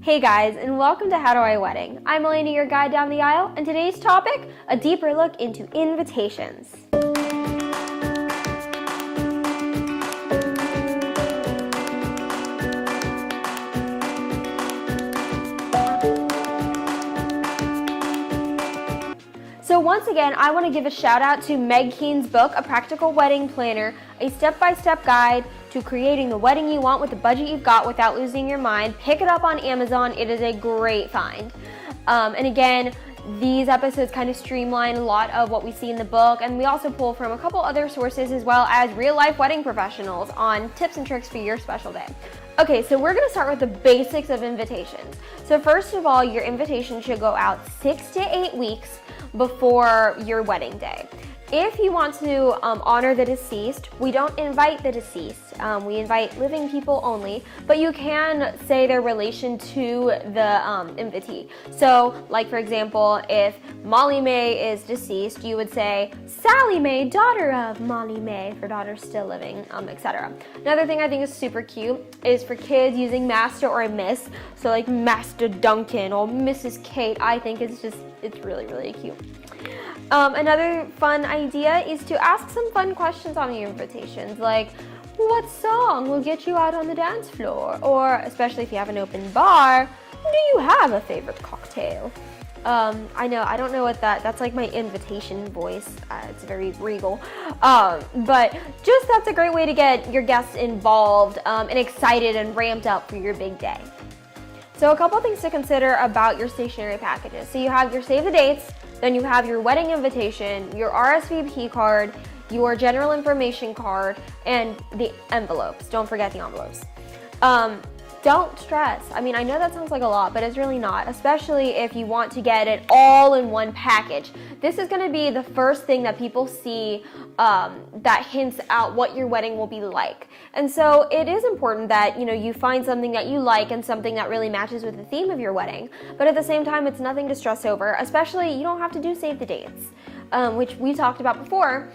Hey guys, and welcome to How Do I Wedding? I'm Elaina, your guide down the aisle, and today's topic, a deeper look into invitations. So once again, I want to give a shout out to Meg Keene's book, A Practical Wedding Planner, a step-by-step guide to creating the wedding you want with the budget you've got without losing your mind. Pick it up on Amazon. It is a great find. And again, these episodes kind of streamline a lot of what we see in the book, and we also pull from a couple other sources as well as real-life wedding professionals on tips and tricks for your special day. Okay, so we're going to start with the basics of invitations. So first of all, your invitation should go out 6 to 8 weeks before your wedding day. If you want to honor the deceased, we don't invite the deceased. We invite living people only, but you can say their relation to the invitee. So, like for example, if Molly May is deceased, you would say Sally May, daughter of Molly May, for daughters still living, etc. Another thing I think is super cute is for kids using Master or Miss. So like Master Duncan or Mrs. Kate, I think it's really, really cute. Another fun idea is to ask some fun questions on your invitations, like what song will get you out on the dance floor? Or, especially if you have an open bar, do you have a favorite cocktail? I don't know what that's like my invitation voice. It's very regal. But just that's a great way to get your guests involved and excited and ramped up for your big day. So a couple things to consider about your stationery packages. So you have your save the dates, then you have your wedding invitation, your RSVP card, your general information card, and the envelopes. Don't forget the envelopes. Don't stress. I mean, I know that sounds like a lot, but it's really not, especially if you want to get it all in one package. This is going to be the first thing that people see that hints out what your wedding will be like. And so it is important that, you find something that you like and something that really matches with the theme of your wedding. But at the same time, it's nothing to stress over, especially you don't have to do save the dates, which we talked about before.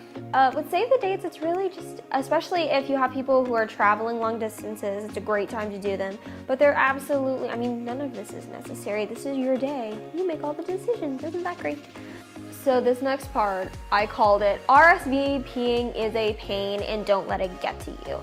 With save the dates, it's really just, especially if you have people who are traveling long distances, it's a great time to do them. But they're absolutely, none of this is necessary. This is your day. You make all the decisions. Isn't that great? So this next part, I called it RSVPing is a pain and don't let it get to you.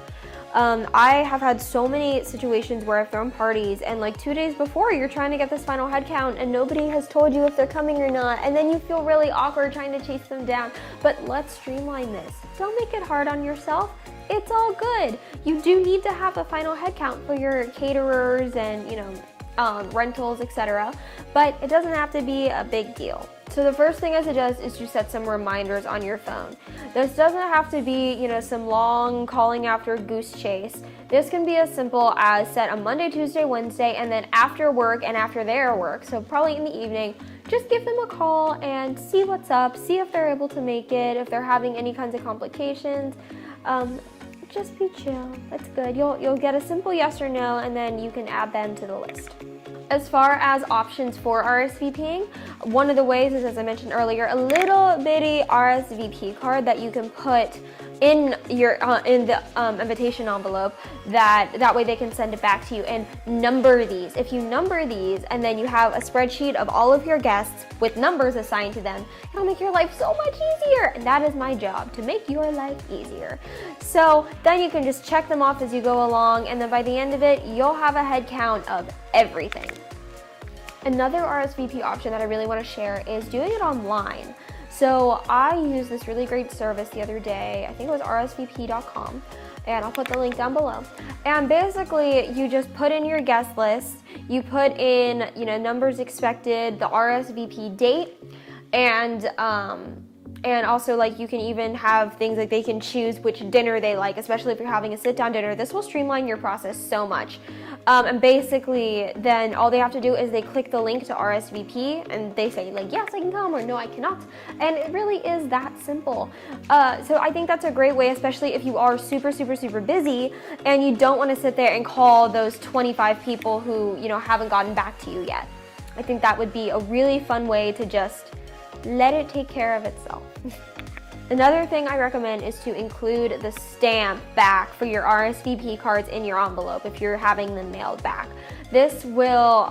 I have had so many situations where I've thrown parties and like 2 days before you're trying to get this final head count and nobody has told you if they're coming or not, and then you feel really awkward trying to chase them down. But let's streamline this. Don't make it hard on yourself. It's all good. You do need to have a final head count for your caterers and rentals, etc. But it doesn't have to be a big deal. So the first thing I suggest is to set some reminders on your phone. This doesn't have to be, some long calling after goose chase. This can be as simple as set a Monday, Tuesday, Wednesday, and then after work and after their work, so probably in the evening, just give them a call and see what's up, see if they're able to make it, if they're having any kinds of complications. Just be chill. That's good. You'll get a simple yes or no, and then you can add them to the list. As far as options for RSVPing, one of the ways is, as I mentioned earlier, a little bitty RSVP card that you can put in your in the invitation envelope. That way they can send it back to you and number these. If you number these and then you have a spreadsheet of all of your guests with numbers assigned to them, it'll make your life so much easier. And that is my job, to make your life easier. So then you can just check them off as you go along, and then by the end of it, you'll have a head count of everything. Another RSVP option that I really want to share is doing it online. So I used this really great service the other day. I think it was rsvp.com, and I'll put the link down below. And basically, you just put in your guest list, you put in, numbers expected, the RSVP date, and also, you can even have things like they can choose which dinner they like, especially if you're having a sit-down dinner. This will streamline your process so much. And basically, then all they have to do is they click the link to RSVP, and they say, yes, I can come, or no, I cannot. And it really is that simple. So I think that's a great way, especially if you are super, super, super busy, and you don't want to sit there and call those 25 people who, haven't gotten back to you yet. I think that would be a really fun way to just let it take care of itself. Another thing I recommend is to include the stamp back for your RSVP cards in your envelope if you're having them mailed back. This will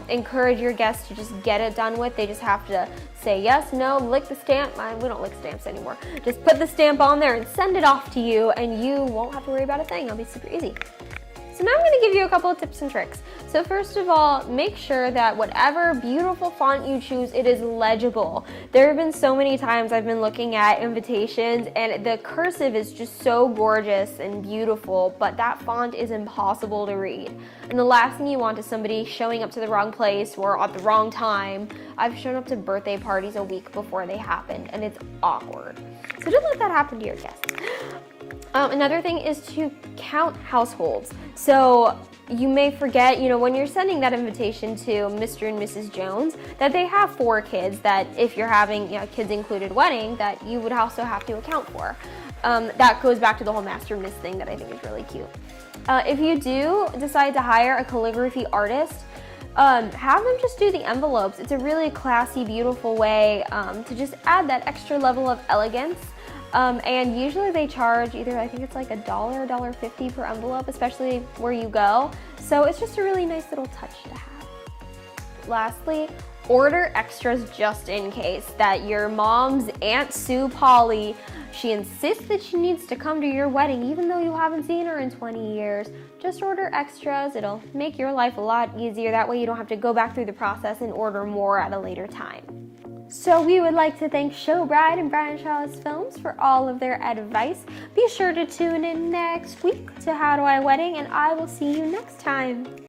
encourage your guests to just get it done with. They just have to say yes, no, lick the stamp. We don't lick stamps anymore. Just put the stamp on there and send it off to you, and you won't have to worry about a thing. It'll be super easy. So now I'm going to give you a couple of tips and tricks. So first of all, make sure that whatever beautiful font you choose, it is legible. There have been so many times I've been looking at invitations and the cursive is just so gorgeous and beautiful, but that font is impossible to read. And the last thing you want is somebody showing up to the wrong place or at the wrong time. I've shown up to birthday parties a week before they happened, and it's awkward. So don't let that happen to your guests. Another thing is to count households. So you may forget, when you're sending that invitation to Mr. and Mrs. Jones, that they have 4 kids that if you're having a kids included wedding, that you would also have to account for. That goes back to the whole master miss thing that I think is really cute. If you do decide to hire a calligraphy artist, have them just do the envelopes. It's a really classy, beautiful way to just add that extra level of elegance. And usually they charge either, I think it's like $1 or $1.50 per envelope, especially where you go. So it's just a really nice little touch to have. Lastly, order extras just in case. That your mom's Aunt Sue Polly, she insists that she needs to come to your wedding even though you haven't seen her in 20 years. Just order extras. It'll make your life a lot easier. That way you don't have to go back through the process and order more at a later time. So we would like to thank Showbride and Brian Shaw's Films for all of their advice. Be sure to tune in next week to How Do I Wedding, and I will see you next time.